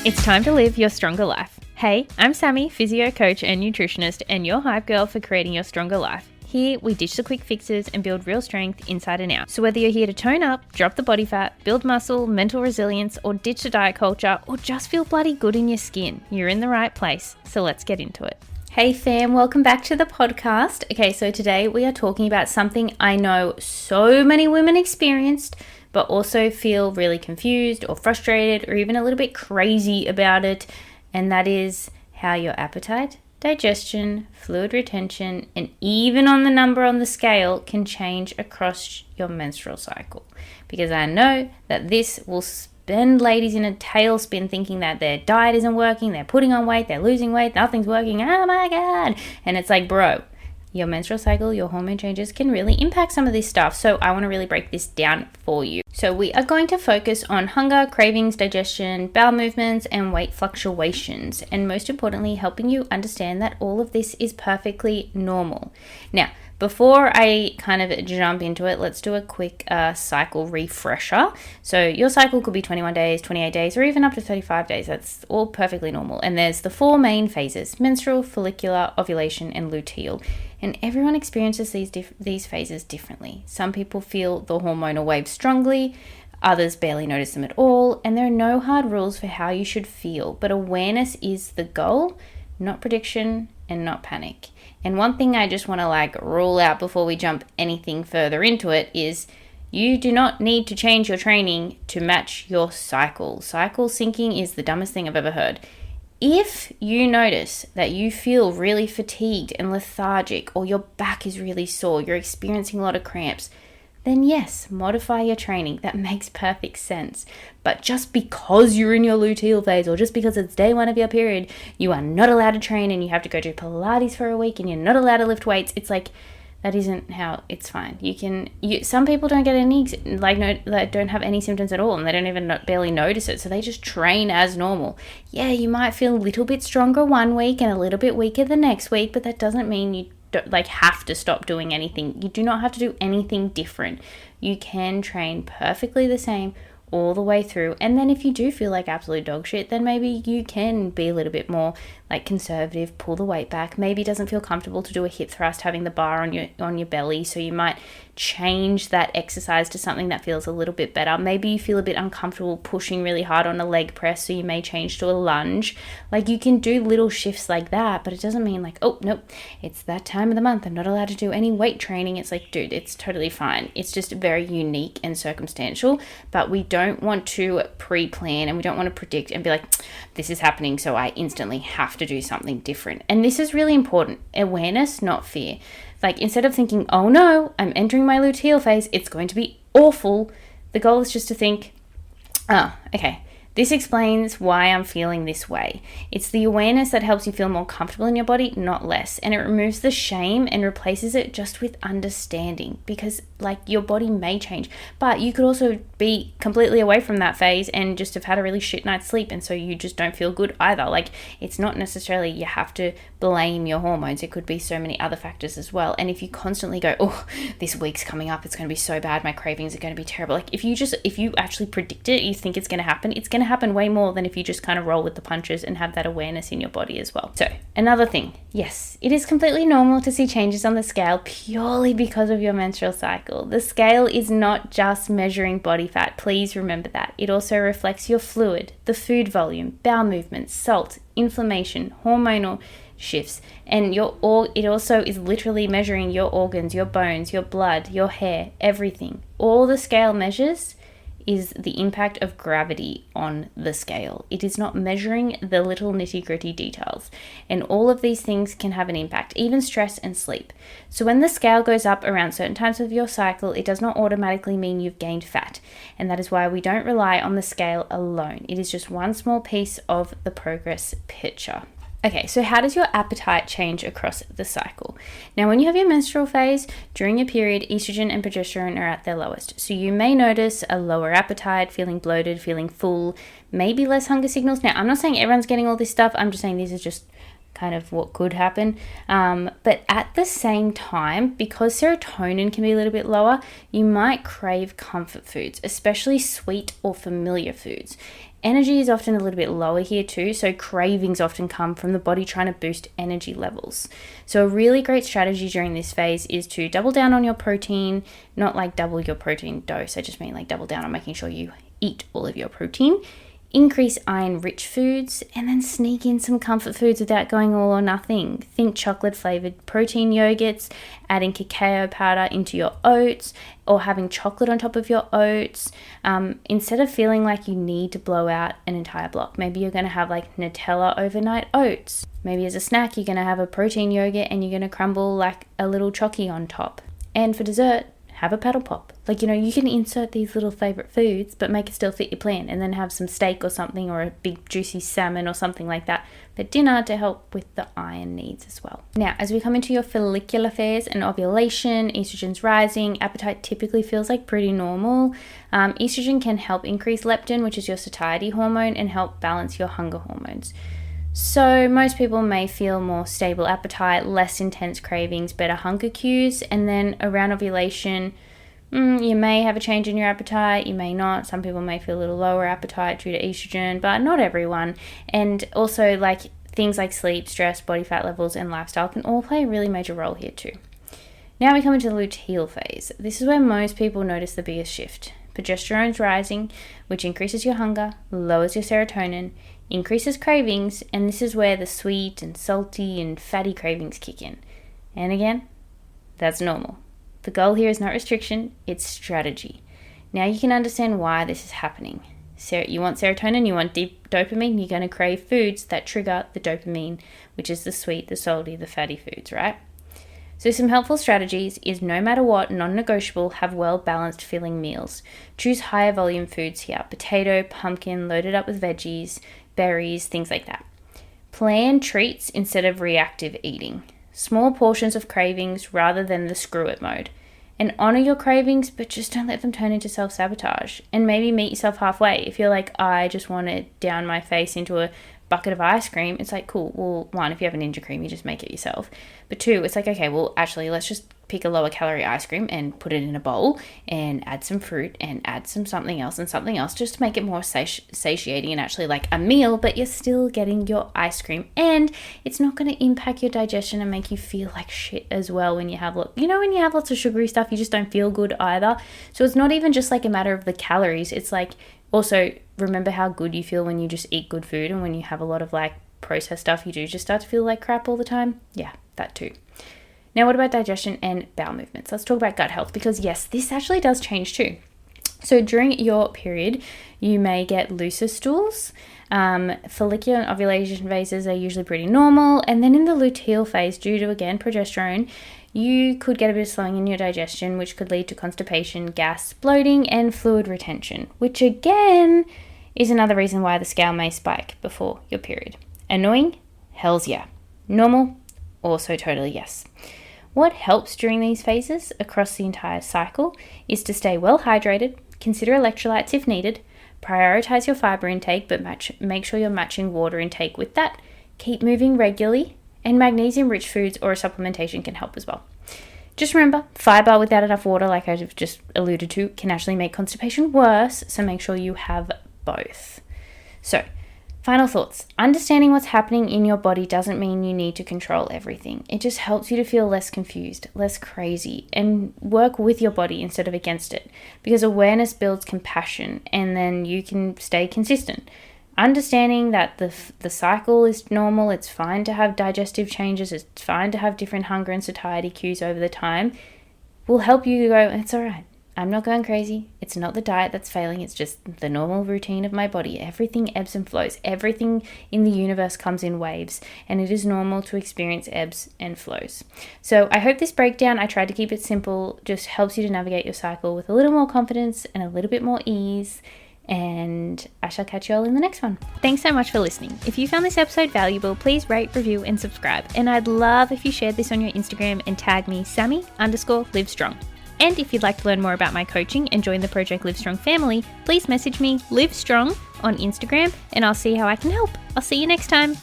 It's time to live your stronger life. Hey, I'm Sammy, physio coach and nutritionist, and your hype girl for creating your stronger life. Here, we ditch the quick fixes and build real strength inside and out. So whether you're here to tone up, drop the body fat, build muscle, mental resilience, or ditch the diet culture, or just feel bloody good in your skin, you're in the right place. So let's get into it. Hey fam, welcome back to the podcast. Okay, so today we are talking about something I know so many women experienced, but also feel really confused or frustrated or even a little bit crazy about it, and that is how your appetite, digestion, fluid retention, and even on the number on the scale can change across your menstrual cycle. Because I know that this will send ladies in a tailspin thinking that their diet isn't working, they're putting on weight, they're losing weight, nothing's working, oh my god. And it's like, bro, your menstrual cycle, your hormone changes can really impact some of this stuff. So I want to really break this down for you. So we are going to focus on hunger, cravings, digestion, bowel movements, and weight fluctuations. And most importantly, helping you understand that all of this is perfectly normal. Now, before I kind of jump into it, let's do a quick cycle refresher. So your cycle could be 21 days, 28 days, or even up to 35 days. That's all perfectly normal. And there's the four main phases: menstrual, follicular, ovulation, and luteal. And everyone experiences these phases differently. Some people feel the hormonal waves strongly, others barely notice them at all, and there are no hard rules for how you should feel. But awareness is the goal, not prediction and not panic. And one thing I just want to rule out before we jump anything further into it is you do not need to change your training to match your cycle. Cycle syncing is the dumbest thing I've ever heard. If you notice that you feel really fatigued and lethargic, or your back is really sore, you're experiencing a lot of cramps, then yes, modify your training. That makes perfect sense. But just because you're in your luteal phase, or just because it's day one of your period, you are not allowed to train and you have to go do Pilates for a week and you're not allowed to lift weights. It's like, that isn't how it's fine. Some people don't get any, don't have any symptoms at all, and they don't even barely notice it. So they just train as normal. Yeah, you might feel a little bit stronger one week and a little bit weaker the next week, but that doesn't mean you don't have to stop doing anything. You do not have to do anything different. You can train perfectly the same all the way through. And then if you do feel like absolute dog shit, then maybe you can be a little bit more conservative, pull the weight back. Maybe it doesn't feel comfortable to do a hip thrust having the bar on your belly, so you might change that exercise to something that feels a little bit better. Maybe you feel a bit uncomfortable pushing really hard on a leg press, so you may change to a lunge. You can do little shifts like that, but it doesn't mean oh nope, it's that time of the month, I'm not allowed to do any weight training. It's dude, it's totally fine. It's just very unique and circumstantial, but we don't want to pre-plan and we don't want to predict and be like, this is happening, so I instantly have to do something different. And this is really important. Awareness, not fear. Instead of thinking, oh no, I'm entering my luteal phase, it's going to be awful, the goal is just to think, okay, this explains why I'm feeling this way. It's the awareness that helps you feel more comfortable in your body, not less. And it removes the shame and replaces it just with understanding, because your body may change, but you could also be completely away from that phase and just have had a really shit night's sleep, and so you just don't feel good either. It's not necessarily you have to blame your hormones. It could be so many other factors as well. And if you constantly go, oh, this week's coming up, it's going to be so bad, my cravings are going to be terrible. If you actually predict it, you think it's going to happen way more than if you just kind of roll with the punches and have that awareness in your body as well. So another thing, yes, it is completely normal to see changes on the scale purely because of your menstrual cycle. The scale is not just measuring body fat. Please remember that. It also reflects your fluid, the food volume, bowel movements, salt, inflammation, hormonal shifts, and it also is literally measuring your organs, your bones, your blood, your hair, everything. All the scale measures is the impact of gravity on the scale. It is not measuring the little nitty-gritty details. And all of these things can have an impact, even stress and sleep. So when the scale goes up around certain times of your cycle, it does not automatically mean you've gained fat. And that is why we don't rely on the scale alone. It is just one small piece of the progress picture. Okay, so how does your appetite change across the cycle? Now, when you have your menstrual phase, during your period, estrogen and progesterone are at their lowest. So you may notice a lower appetite, feeling bloated, feeling full, maybe less hunger signals. Now, I'm not saying everyone's getting all this stuff. I'm just saying these are just kind of what could happen. But at the same time, because serotonin can be a little bit lower, you might crave comfort foods, especially sweet or familiar foods. Energy is often a little bit lower here too, so cravings often come from the body trying to boost energy levels. So a really great strategy during this phase is to double down on your protein, not like double your protein dose. I just mean like double down on making sure you eat all of your protein. Increase iron-rich foods, and then sneak in some comfort foods without going all or nothing. Think chocolate-flavored protein yogurts, adding cacao powder into your oats, or having chocolate on top of your oats. Instead of feeling like you need to blow out an entire block, maybe you're going to have like Nutella overnight oats. Maybe as a snack, you're going to have a protein yogurt and you're going to crumble like a little chocky on top. And for dessert, have a paddle pop. Like, you can insert these little favorite foods, but make it still fit your plan, and then have some steak or something, or a big juicy salmon or something like that for dinner to help with the iron needs as well. Now, as we come into your follicular phase and ovulation, estrogen's rising, appetite typically feels like pretty normal. Estrogen can help increase leptin, which is your satiety hormone, and help balance your hunger hormones. So most people may feel more stable appetite, less intense cravings, better hunger cues, and then around ovulation, you may have a change in your appetite, you may not. Some people may feel a little lower appetite due to estrogen, but not everyone. And also like things like sleep, stress, body fat levels, and lifestyle can all play a really major role here too. Now we come into the luteal phase. This is where most people notice the biggest shift. Progesterone's rising, which increases your hunger, lowers your serotonin, increases cravings, and this is where the sweet and salty and fatty cravings kick in. And again, that's normal. The goal here is not restriction, it's strategy. Now you can understand why this is happening. You want serotonin, you want deep dopamine, you're going to crave foods that trigger the dopamine, which is the sweet, the salty, the fatty foods, right? So some helpful strategies is no matter what, non-negotiable, have well-balanced filling meals. Choose higher volume foods here, potato, pumpkin, loaded up with veggies, berries, things like that. Plan treats instead of reactive eating. Small portions of cravings rather than the screw it mode. And honor your cravings, but just don't let them turn into self-sabotage. And maybe meet yourself halfway. If you're like, I just want to down my face into a bucket of ice cream, it's like, cool. Well, one, if you have a Ninja cream, you just make it yourself. But two, it's like, okay, well, actually, let's just pick a lower calorie ice cream and put it in a bowl and add some fruit and add something else and something else just to make it more satiating and actually like a meal, but you're still getting your ice cream, and it's not going to impact your digestion and make you feel like shit as well when you have when you have lots of sugary stuff, you just don't feel good either. So it's not even just like a matter of the calories, it's like also remember how good you feel when you just eat good food, and when you have a lot of like processed stuff, you do just start to feel like crap all the time. Yeah, that too. Now, what about digestion and bowel movements? Let's talk about gut health, because yes, this actually does change too. So during your period, you may get looser stools. Follicular and ovulation phases are usually pretty normal. And then in the luteal phase, due to, again, progesterone, you could get a bit of slowing in your digestion, which could lead to constipation, gas, bloating, and fluid retention, which again is another reason why the scale may spike before your period. Annoying? Hells yeah. Normal? Also totally yes. What helps during these phases across the entire cycle is to stay well hydrated, consider electrolytes if needed, prioritize your fiber intake, but make sure you're matching water intake with that, keep moving regularly, and magnesium-rich foods or a supplementation can help as well. Just remember, fiber without enough water, like I've just alluded to, can actually make constipation worse, so make sure you have both. So, final thoughts. Understanding what's happening in your body doesn't mean you need to control everything. It just helps you to feel less confused, less crazy, and work with your body instead of against it, because awareness builds compassion, and then you can stay consistent. Understanding that the cycle is normal, it's fine to have digestive changes, it's fine to have different hunger and satiety cues over the time, will help you to go, it's all right. I'm not going crazy. It's not the diet that's failing. It's just the normal routine of my body. Everything ebbs and flows. Everything in the universe comes in waves, and it is normal to experience ebbs and flows. So I hope this breakdown, I tried to keep it simple, just helps you to navigate your cycle with a little more confidence and a little bit more ease. And I shall catch you all in the next one. Thanks so much for listening. If you found this episode valuable, please rate, review, and subscribe. And I'd love if you shared this on your Instagram and tag me Sammy_livestrong. And if you'd like to learn more about my coaching and join the Project Livestrong family, please message me Livestrong on Instagram and I'll see how I can help. I'll see you next time.